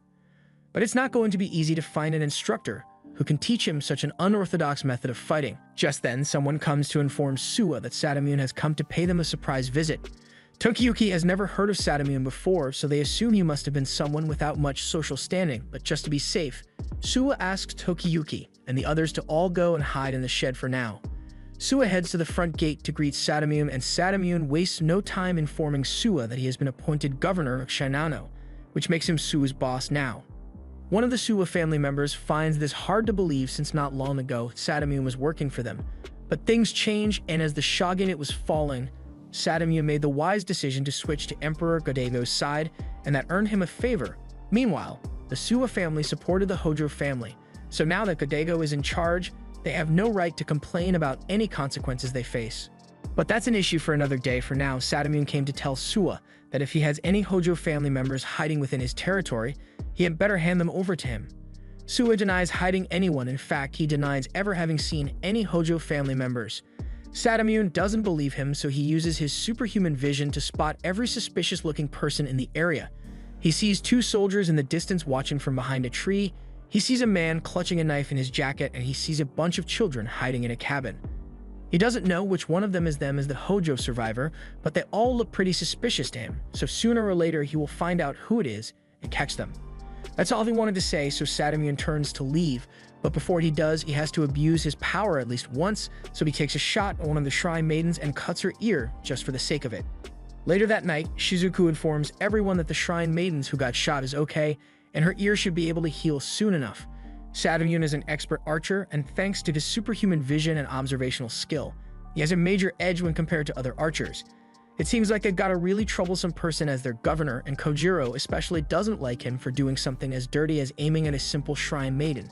But it's not going to be easy to find an instructor who can teach him such an unorthodox method of fighting. Just then, someone comes to inform Suwa that Sadamune has come to pay them a surprise visit. Tokiyuki has never heard of Sadamune before, so they assume he must have been someone without much social standing, but just to be safe, Suwa asks Tokiyuki and the others to all go and hide in the shed for now. Suwa heads to the front gate to greet Sadamune, and Sadamune wastes no time informing Suwa that he has been appointed governor of Shinano, which makes him Suwa's boss now. One of the Suwa family members finds this hard to believe since not long ago Sadamune was working for them. But things change, and as the shogunate was falling, Sadamune made the wise decision to switch to Emperor Godaigo's side, and that earned him a favor. Meanwhile, the Suwa family supported the Hojo family, so now that Godaigo is in charge, they have no right to complain about any consequences they face. But that's an issue for another day. For now, Sadamune came to tell Suwa that if he has any Hojo family members hiding within his territory, he had better hand them over to him. Suwa denies hiding anyone. In fact, he denies ever having seen any Hojo family members. Sadamune doesn't believe him, so he uses his superhuman vision to spot every suspicious-looking person in the area. He sees two soldiers in the distance watching from behind a tree. He sees a man clutching a knife in his jacket, and he sees a bunch of children hiding in a cabin. He doesn't know which one of them is the Hojo survivor, but they all look pretty suspicious to him, so sooner or later he will find out who it is and catch them. That's all he wanted to say, so Sadamune turns to leave, but before he does, he has to abuse his power at least once, so he takes a shot at one of the shrine maidens and cuts her ear just for the sake of it. Later that night, Shizuku informs everyone that the shrine maidens who got shot is okay, and her ear should be able to heal soon enough. Satamune is an expert archer, and thanks to his superhuman vision and observational skill, he has a major edge when compared to other archers. It seems like they've got a really troublesome person as their governor, and Kojiro especially doesn't like him for doing something as dirty as aiming at a simple shrine maiden.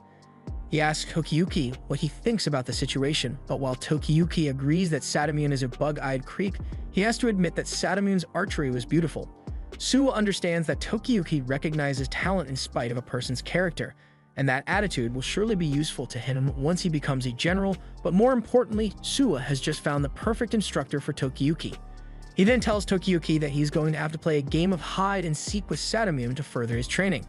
He asks Tokiyuki what he thinks about the situation, but while Tokiyuki agrees that Satamune is a bug-eyed creep, he has to admit that Satamune's archery was beautiful. Suwa understands that Tokiyuki recognizes talent in spite of a person's character, and that attitude will surely be useful to him once he becomes a general, but more importantly, Suwa has just found the perfect instructor for Tokiyuki. He then tells Tokiyuki that he's going to have to play a game of hide and seek with Satamune to further his training.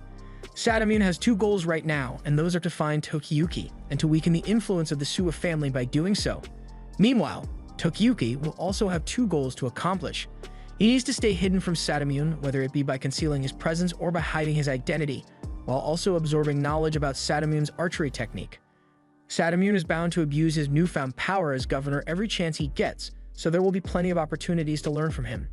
Satamune has two goals right now, and those are to find Tokiyuki and to weaken the influence of the Suwa family by doing so. Meanwhile, Tokiyuki will also have two goals to accomplish. He needs to stay hidden from Satamune, whether it be by concealing his presence or by hiding his identity, while also absorbing knowledge about Satamune's archery technique. Satamune is bound to abuse his newfound power as governor every chance he gets, so there will be plenty of opportunities to learn from him.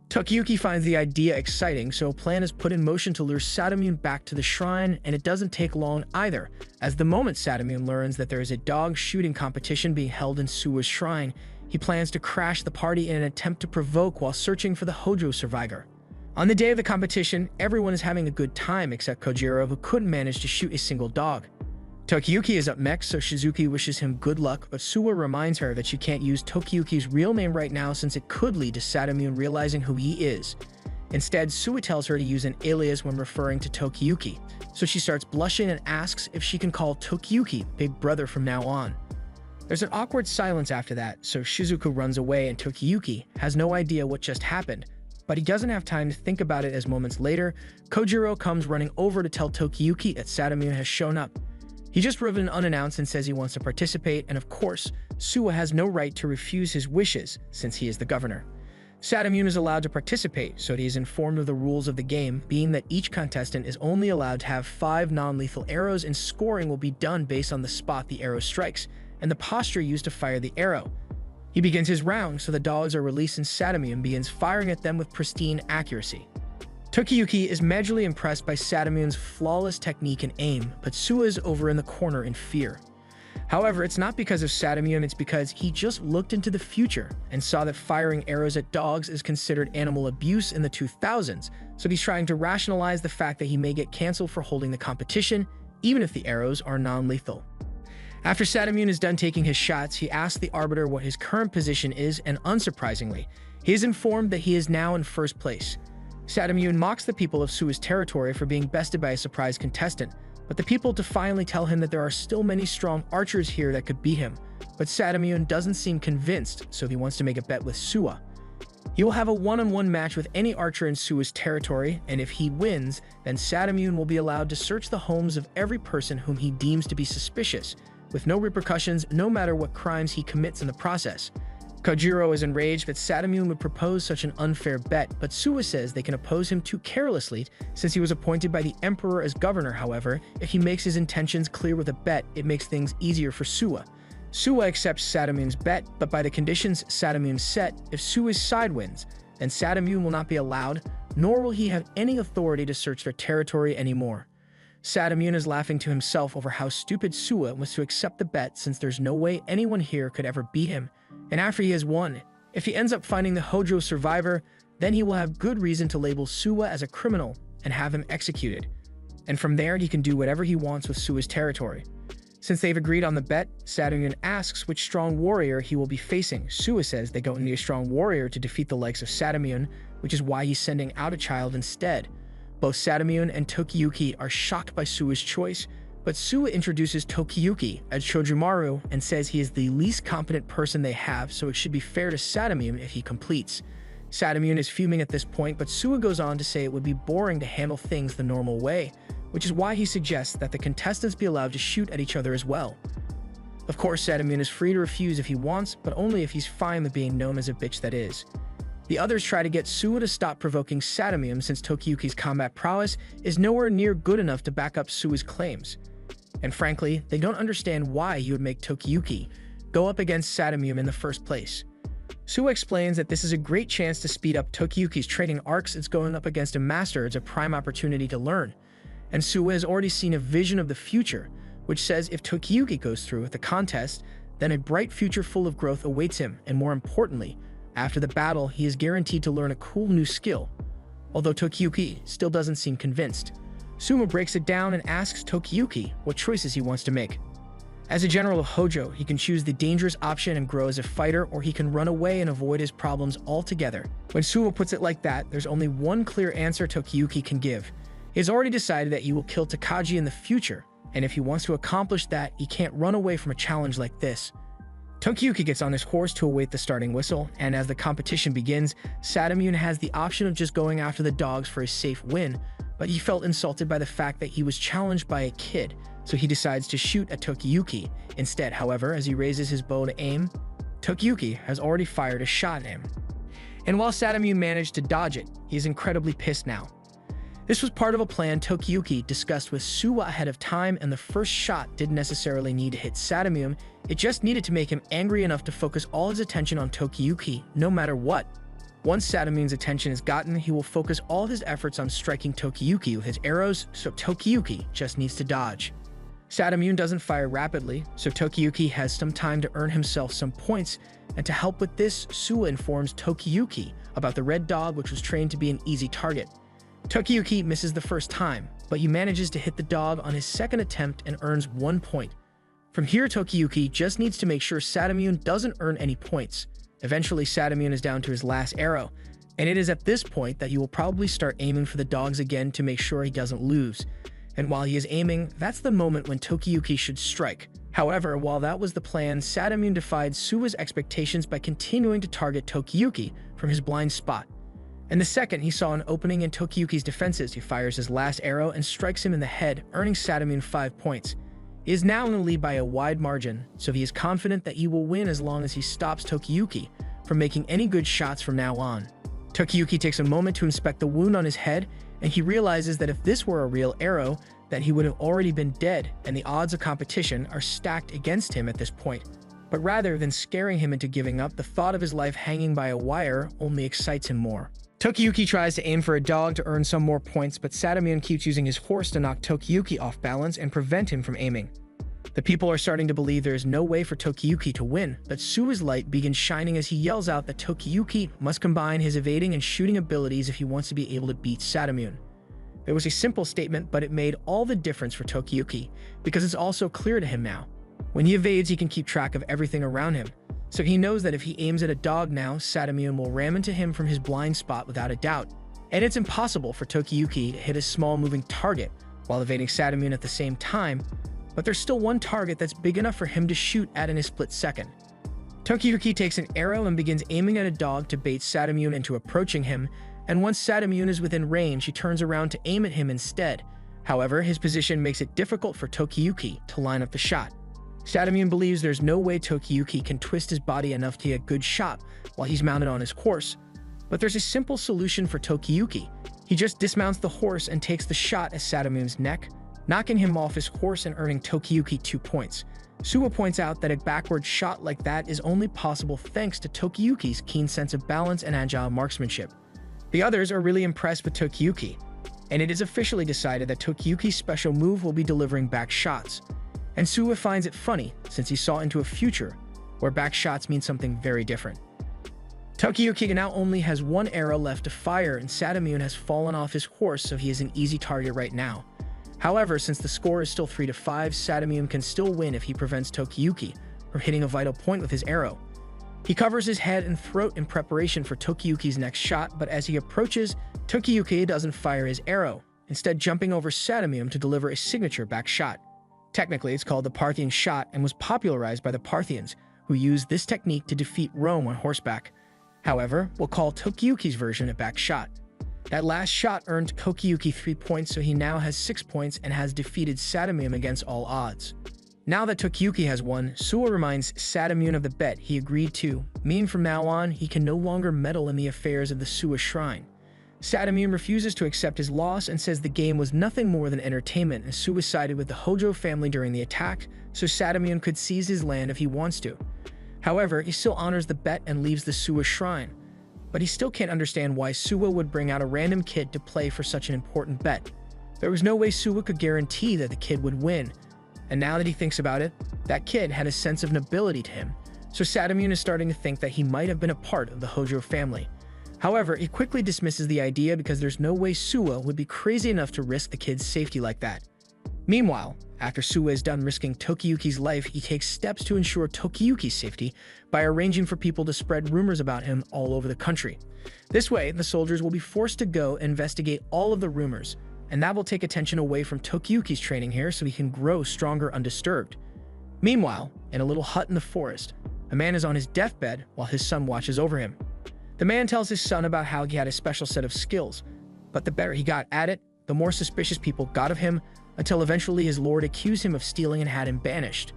Tokiyuki finds the idea exciting, so a plan is put in motion to lure Satamune back to the shrine, and it doesn't take long either, as the moment Satamune learns that there is a dog shooting competition being held in Suwa's shrine, he plans to crash the party in an attempt to provoke while searching for the Hojo survivor. On the day of the competition, everyone is having a good time except Kojiro, who couldn't manage to shoot a single dog. Tokiyuki is up next, so Shizuki wishes him good luck, but Suwa reminds her that she can't use Tokiyuki's real name right now since it could lead to Satamune realizing who he is. Instead, Suwa tells her to use an alias when referring to Tokiyuki, so she starts blushing and asks if she can call Tokiyuki Big Brother from now on. There's an awkward silence after that, so Shizuku runs away and Tokiyuki has no idea what just happened, but he doesn't have time to think about it as moments later, Kojiro comes running over to tell Tokiyuki that Satamune has shown up. He just driven unannounced and says he wants to participate, and of course, Suwa has no right to refuse his wishes since he is the governor. Satamune is allowed to participate, so he is informed of the rules of the game, being that each contestant is only allowed to have 5 non-lethal arrows and scoring will be done based on the spot the arrow strikes, and the posture used to fire the arrow. He begins his round, so the dogs are released and Satamune begins firing at them with pristine accuracy. Tokiyuki is majorly impressed by Satamune's flawless technique and aim, but Suwa is over in the corner in fear. However, it's not because of Satamune, it's because he just looked into the future and saw that firing arrows at dogs is considered animal abuse in the 2000s, so he's trying to rationalize the fact that he may get cancelled for holding the competition, even if the arrows are non-lethal. After Satamune is done taking his shots, he asks the arbiter what his current position is, and unsurprisingly, he is informed that he is now in first place. Satamune mocks the people of Suwa's territory for being bested by a surprise contestant, but the people defiantly tell him that there are still many strong archers here that could beat him. But Satamune doesn't seem convinced, so he wants to make a bet with Suwa. He will have a one-on-one match with any archer in Suwa's territory, and if he wins, then Satamune will be allowed to search the homes of every person whom he deems to be suspicious, with no repercussions no matter what crimes he commits in the process. Kojiro is enraged that Satamune would propose such an unfair bet, but Suwa says they can oppose him too carelessly since he was appointed by the Emperor as governor. However, if he makes his intentions clear with a bet, it makes things easier for Suwa. Suwa accepts Satamune's bet, but by the conditions Satamune set, if Suwa's side wins, then Satamune will not be allowed, nor will he have any authority to search their territory anymore. Satamune is laughing to himself over how stupid Suwa was to accept the bet since there's no way anyone here could ever beat him. And after he has won, if he ends up finding the Hojo survivor, then he will have good reason to label Suwa as a criminal and have him executed. And from there, he can do whatever he wants with Suwa's territory. Since they've agreed on the bet, Satamune asks which strong warrior he will be facing. Suwa says they don't need a strong warrior to defeat the likes of Satamune, which is why he's sending out a child instead. Both Satamune and Tokiyuki are shocked by Suwa's choice, but Suwa introduces Tokiyuki as Chojumaru and says he is the least competent person they have, so it should be fair to Satamune if he completes. Satamune is fuming at this point, but Suwa goes on to say it would be boring to handle things the normal way, which is why he suggests that the contestants be allowed to shoot at each other as well. Of course, Satamune is free to refuse if he wants, but only if he's fine with being known as a bitch that is. The others try to get Suwa to stop provoking Satamune since Tokiyuki's combat prowess is nowhere near good enough to back up Suwa's claims. And frankly, they don't understand why he would make Tokiyuki go up against Satamune in the first place. Suwa explains that this is a great chance to speed up Tokiyuki's training arcs. It's going up against a master, it's a prime opportunity to learn. and Suwa has already seen a vision of the future, which says if Tokiyuki goes through with the contest, then a bright future full of growth awaits him, and more importantly, after the battle, he is guaranteed to learn a cool new skill. Although Tokiyuki still doesn't seem convinced, Suwa breaks it down and asks Tokiyuki what choices he wants to make. As a general of Hojo, he can choose the dangerous option and grow as a fighter, or he can run away and avoid his problems altogether. When Suwa puts it like that, there's only one clear answer Tokiyuki can give. He has already decided that he will kill Takagi in the future, and if he wants to accomplish that, he can't run away from a challenge like this. Tokiyuki gets on his horse to await the starting whistle, and as the competition begins, Sadamune has the option of just going after the dogs for a safe win, but he felt insulted by the fact that he was challenged by a kid, so he decides to shoot at Tokiyuki. Instead, however, as he raises his bow to aim, Tokiyuki has already fired a shot at him. And while Sadamune managed to dodge it, he is incredibly pissed now. This was part of a plan Tokiyuki discussed with Suwa ahead of time, and the first shot didn't necessarily need to hit Sadamune, it just needed to make him angry enough to focus all his attention on Tokiyuki, no matter what. Once Sadamune's attention is gotten, he will focus all his efforts on striking Tokiyuki with his arrows, so Tokiyuki just needs to dodge. Sadamune doesn't fire rapidly, so Tokiyuki has some time to earn himself some points, and to help with this, Suwa informs Tokiyuki about the red dog, which was trained to be an easy target. Tokiyuki misses the first time, but he manages to hit the dog on his second attempt and earns 1 point. From here, Tokiyuki just needs to make sure Sadamune doesn't earn any points. Eventually, Sadamune is down to his last arrow, and it is at this point that he will probably start aiming for the dogs again to make sure he doesn't lose. And while he is aiming, that's the moment when Tokiyuki should strike. However, while that was the plan, Sadamune defied Suwa's expectations by continuing to target Tokiyuki from his blind spot. And the second he saw an opening in Tokiyuki's defenses, he fires his last arrow and strikes him in the head, earning Sadamune 5 points. He is now in the lead by a wide margin, so he is confident that he will win as long as he stops Tokiyuki from making any good shots from now on. Tokiyuki takes a moment to inspect the wound on his head, and he realizes that if this were a real arrow, that he would have already been dead, and the odds of competition are stacked against him at this point. But rather than scaring him into giving up, the thought of his life hanging by a wire only excites him more. Tokiyuki tries to aim for a dog to earn some more points, but Sadamune keeps using his horse to knock Tokiyuki off balance and prevent him from aiming. The people are starting to believe there is no way for Tokiyuki to win, but Suwa's light begins shining as he yells out that Tokiyuki must combine his evading and shooting abilities if he wants to be able to beat Sadamune. It was a simple statement, but it made all the difference for Tokiyuki, because it's also clear to him now. When he evades, he can keep track of everything around him. So he knows that if he aims at a dog now, Sadamune will ram into him from his blind spot without a doubt. And it's impossible for Tokiyuki to hit a small moving target while evading Sadamune at the same time, but there's still one target that's big enough for him to shoot at in a split second. Tokiyuki takes an arrow and begins aiming at a dog to bait Sadamune into approaching him, and once Sadamune is within range, he turns around to aim at him instead. However, his position makes it difficult for Tokiyuki to line up the shot. Sadamune believes there's no way Tokiyuki can twist his body enough to get a good shot while he's mounted on his horse. But there's a simple solution for Tokiyuki. He just dismounts the horse and takes the shot at Sadamune's neck, knocking him off his horse and earning Tokiyuki 2 points. Suwa points out that a backward shot like that is only possible thanks to Tokiyuki's keen sense of balance and agile marksmanship. The others are really impressed with Tokiyuki, and it is officially decided that Tokiyuki's special move will be delivering back shots. And Suwa finds it funny, since he saw into a future where back shots mean something very different. Tokiyuki now only has 1 arrow left to fire, and Sadamune has fallen off his horse, so he is an easy target right now. However, since the score is still 3-5, Sadamune can still win if he prevents Tokiyuki from hitting a vital point with his arrow. He covers his head and throat in preparation for Tokiyuki's next shot, but as he approaches, Tokiyuki doesn't fire his arrow, instead jumping over Sadamune to deliver a signature back shot. Technically, it's called the Parthian shot and was popularized by the Parthians, who used this technique to defeat Rome on horseback. However, we'll call Tokiyuki's version a back shot. That last shot earned Tokiyuki 3 points, so he now has 6 points and has defeated Sadamune against all odds. Now that Tokiyuki has won, Suwa reminds Sadamune of the bet he agreed to, meaning from now on, he can no longer meddle in the affairs of the Suwa Shrine. Sadamune refuses to accept his loss and says the game was nothing more than entertainment, and Suwa sided with the Hojo family during the attack, so Sadamune could seize his land if he wants to. However, he still honors the bet and leaves the Suwa Shrine. But he still can't understand why Suwa would bring out a random kid to play for such an important bet. There was no way Suwa could guarantee that the kid would win, and now that he thinks about it, that kid had a sense of nobility to him, so Sadamune is starting to think that he might have been a part of the Hojo family. However, he quickly dismisses the idea because there's no way Suwa would be crazy enough to risk the kid's safety like that. Meanwhile, after Suwa is done risking Tokiyuki's life, he takes steps to ensure Tokiyuki's safety by arranging for people to spread rumors about him all over the country. This way, the soldiers will be forced to go investigate all of the rumors, and that will take attention away from Tokiyuki's training here so he can grow stronger undisturbed. Meanwhile, in a little hut in the forest, a man is on his deathbed while his son watches over him. The man tells his son about how he had a special set of skills, but the better he got at it, the more suspicious people got of him, until eventually his lord accused him of stealing and had him banished.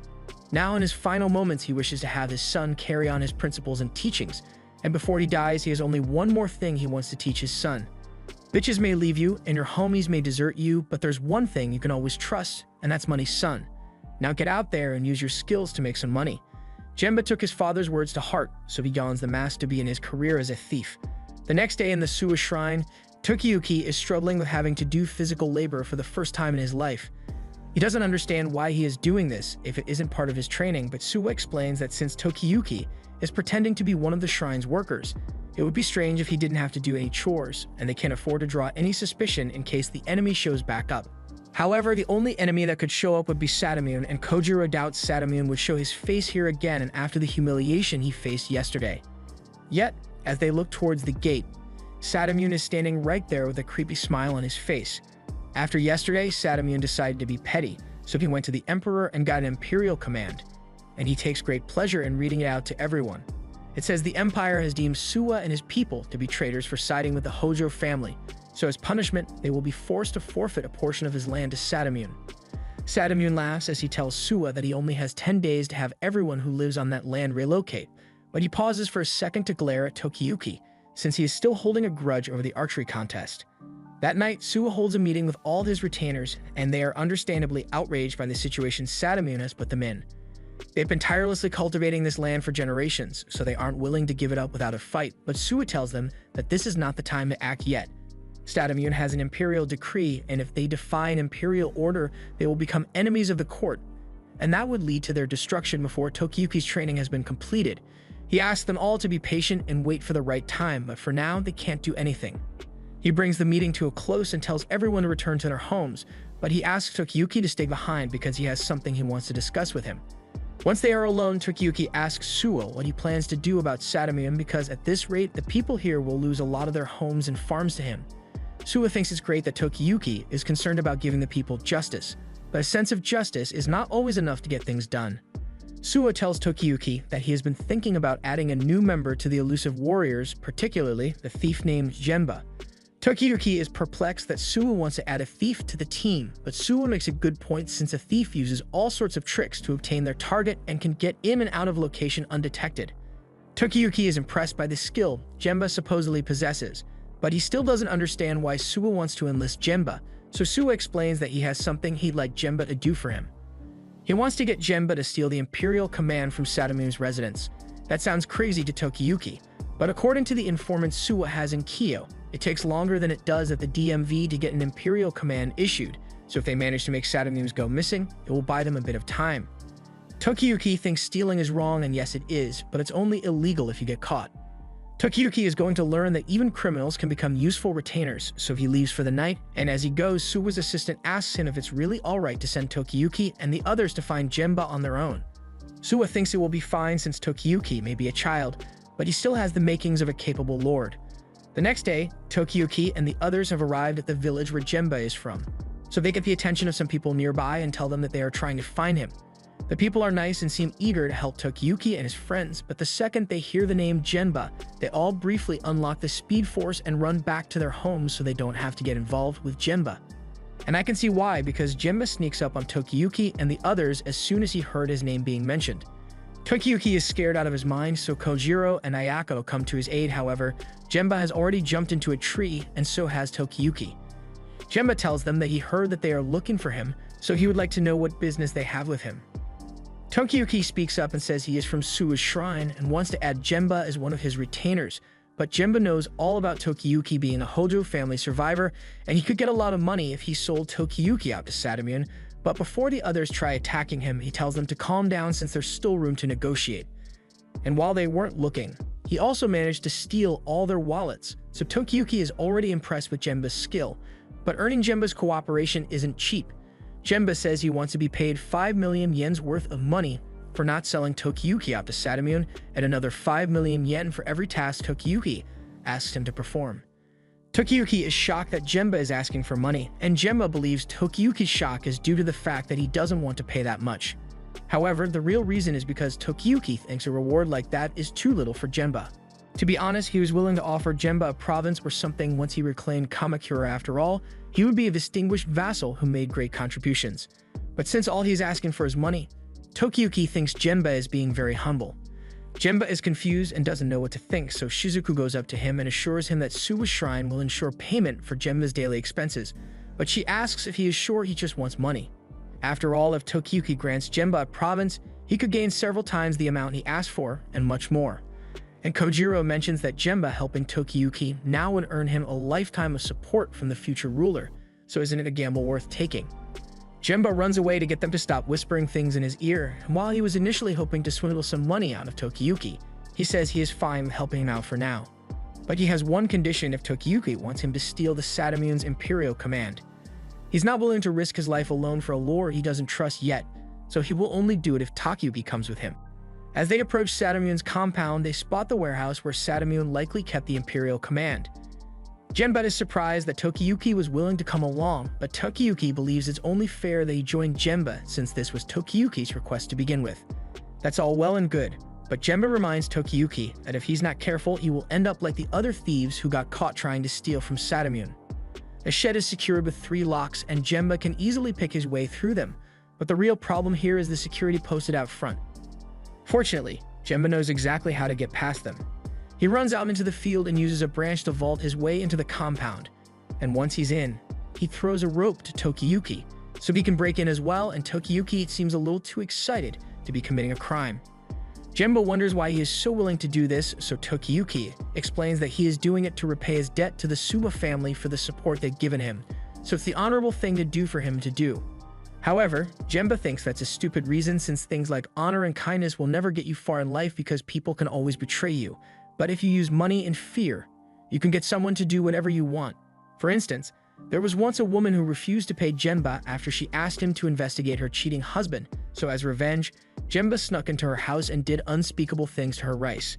Now in his final moments, he wishes to have his son carry on his principles and teachings, and before he dies, he has only one more thing he wants to teach his son. Bitches may leave you, and your homies may desert you, but there's one thing you can always trust, and that's money, son. Now get out there and use your skills to make some money. Genba took his father's words to heart, so he dons the mask to begin his career as a thief. The next day in the Suwa Shrine, Tokiyuki is struggling with having to do physical labor for the first time in his life. He doesn't understand why he is doing this if it isn't part of his training, but Suwa explains that since Tokiyuki is pretending to be one of the shrine's workers, it would be strange if he didn't have to do any chores, and they can't afford to draw any suspicion in case the enemy shows back up. However, the only enemy that could show up would be Sadamune, and Kojiro doubts Sadamune would show his face here again and after the humiliation he faced yesterday. Yet, as they look towards the gate, Sadamune is standing right there with a creepy smile on his face. After yesterday, Sadamune decided to be petty, so he went to the Emperor and got an imperial command, and he takes great pleasure in reading it out to everyone. It says the Empire has deemed Suwa and his people to be traitors for siding with the Hojo family, so as punishment, they will be forced to forfeit a portion of his land to Sadamune. Sadamune laughs as he tells Suwa that he only has 10 days to have everyone who lives on that land relocate, but he pauses for a second to glare at Tokiyuki, since he is still holding a grudge over the archery contest. That night, Suwa holds a meeting with all his retainers, and they are understandably outraged by the situation Sadamune has put them in. They've been tirelessly cultivating this land for generations, so they aren't willing to give it up without a fight, but Suwa tells them that this is not the time to act yet. Sadamune has an imperial decree, and if they defy an imperial order, they will become enemies of the court, and that would lead to their destruction before Tokiyuki's training has been completed. He asks them all to be patient and wait for the right time, but for now, they can't do anything. He brings the meeting to a close and tells everyone to return to their homes, but he asks Tokiyuki to stay behind because he has something he wants to discuss with him. Once they are alone, Tokiyuki asks Suwa what he plans to do about Sadamune because at this rate, the people here will lose a lot of their homes and farms to him. Suwa thinks it's great that Tokiyuki is concerned about giving the people justice, but a sense of justice is not always enough to get things done. Suwa tells Tokiyuki that he has been thinking about adding a new member to the elusive warriors, particularly the thief named Genba. Tokiyuki is perplexed that Suwa wants to add a thief to the team, but Suwa makes a good point since a thief uses all sorts of tricks to obtain their target and can get in and out of location undetected. Tokiyuki is impressed by the skill Genba supposedly possesses, but he still doesn't understand why Suwa wants to enlist Genba, so Suwa explains that he has something he'd like Genba to do for him. He wants to get Genba to steal the Imperial command from Sadamune's residence. That sounds crazy to Tokiyuki, but according to the informant Suwa has in Kyo, it takes longer than it does at the DMV to get an Imperial command issued, so if they manage to make Sadamune's go missing, it will buy them a bit of time. Tokiyuki thinks stealing is wrong, and yes it is, but it's only illegal if you get caught. Tokiyuki is going to learn that even criminals can become useful retainers, so he leaves for the night, and as he goes, Suwa's assistant asks him if it's really alright to send Tokiyuki and the others to find Genba on their own. Suwa thinks it will be fine since Tokiyuki may be a child, but he still has the makings of a capable lord. The next day, Tokiyuki and the others have arrived at the village where Genba is from, so they get the attention of some people nearby and tell them that they are trying to find him. The people are nice and seem eager to help Tokiyuki and his friends, but the second they hear the name Genba, they all briefly unlock the Speed Force and run back to their homes so they don't have to get involved with Genba. And I can see why, because Genba sneaks up on Tokiyuki and the others as soon as he heard his name being mentioned. Tokiyuki is scared out of his mind, so Kojiro and Ayako come to his aid. However, Genba has already jumped into a tree, and so has Tokiyuki. Genba tells them that he heard that they are looking for him, so he would like to know what business they have with him. Tokiyuki speaks up and says he is from Suwa's shrine and wants to add Genba as one of his retainers, but Jimba knows all about Tokiyuki being a Hojo family survivor, and he could get a lot of money if he sold Tokiyuki out to Satamune. But before the others try attacking him, he tells them to calm down since there's still room to negotiate. And while they weren't looking, he also managed to steal all their wallets, so Tokiyuki is already impressed with Jimba's skill. But earning Jimba's cooperation isn't cheap. Jimba says he wants to be paid 5 million yen's worth of money for not selling Tokiyuki out to Satamune, and another 5 million yen for every task Tokiyuki asks him to perform. Tokiyuki is shocked that Jimba is asking for money, and Jimba believes Tokiyuki's shock is due to the fact that he doesn't want to pay that much. However, the real reason is because Tokiyuki thinks a reward like that is too little for Jimba. To be honest, he was willing to offer Jimba a province or something once he reclaimed Kamakura. After all, he would be a distinguished vassal who made great contributions. But since all he's asking for is money, Tokiyuki thinks Jimba is being very humble. Jimba is confused and doesn't know what to think, so Shizuku goes up to him and assures him that Suwa Shrine will ensure payment for Jimba's daily expenses, but she asks if he is sure he just wants money. After all, if Tokiyuki grants Jimba a province, he could gain several times the amount he asked for, and much more. And Kojiro mentions that Jimba helping Tokiyuki now would earn him a lifetime of support from the future ruler, so isn't it a gamble worth taking? Jimba runs away to get them to stop whispering things in his ear, and while he was initially hoping to swindle some money out of Tokiyuki, he says he is fine helping him out for now. But he has one condition if Tokiyuki wants him to steal the Satamune's Imperial Command. He's not willing to risk his life alone for a lord he doesn't trust yet, so he will only do it if Tokiyuki comes with him. As they approach Satamune's compound, they spot the warehouse where Satamune likely kept the Imperial Command. Jimba is surprised that Tokiyuki was willing to come along, but Tokiyuki believes it's only fair that he joined Jimba since this was Tokiyuki's request to begin with. That's all well and good, but Jimba reminds Tokiyuki that if he's not careful, he will end up like the other thieves who got caught trying to steal from Satamune. The shed is secured with 3 locks, and Jimba can easily pick his way through them, but the real problem here is the security posted out front. Fortunately, Jimba knows exactly how to get past them. He runs out into the field and uses a branch to vault his way into the compound, and once he's in, he throws a rope to Tokiyuki so he can break in as well, and Tokiyuki seems a little too excited to be committing a crime. Jimba wonders why he is so willing to do this, so Tokiyuki explains that he is doing it to repay his debt to the Suwa family for the support they've given him, so it's the honorable thing to do for him to do. However, Jimba thinks that's a stupid reason since things like honor and kindness will never get you far in life because people can always betray you. But if you use money and fear, you can get someone to do whatever you want. For instance, there was once a woman who refused to pay Jimba after she asked him to investigate her cheating husband, so as revenge, Jimba snuck into her house and did unspeakable things to her rice.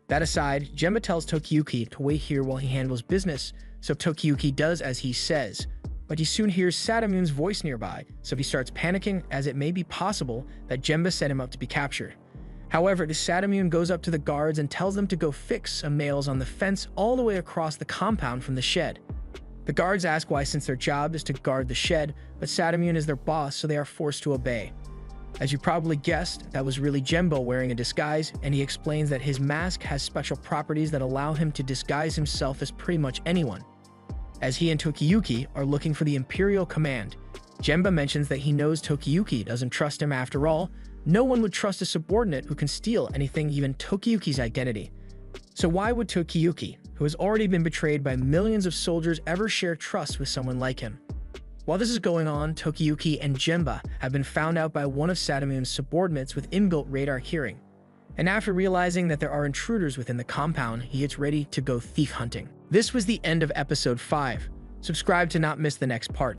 That aside, Jimba tells Tokiyuki to wait here while he handles business, so Tokiyuki does as he says. But he soon hears Satamune's voice nearby, so he starts panicking as it may be possible that Jimba set him up to be captured. However, the Satamune goes up to the guards and tells them to go fix some nails on the fence all the way across the compound from the shed. The guards ask why since their job is to guard the shed, but Satamune is their boss, so they are forced to obey. As you probably guessed, that was really Jimba wearing a disguise, and he explains that his mask has special properties that allow him to disguise himself as pretty much anyone. As he and Tokiyuki are looking for the Imperial Command, Jimba mentions that he knows Tokiyuki doesn't trust him after all. No one would trust a subordinate who can steal anything, even Tokiyuki's identity. So why would Tokiyuki, who has already been betrayed by millions of soldiers, ever share trust with someone like him? While this is going on, Tokiyuki and Jimba have been found out by one of Satamune's subordinates with inbuilt radar hearing. And after realizing that there are intruders within the compound, he gets ready to go thief hunting. This was the end of episode 5. Subscribe to not miss the next part.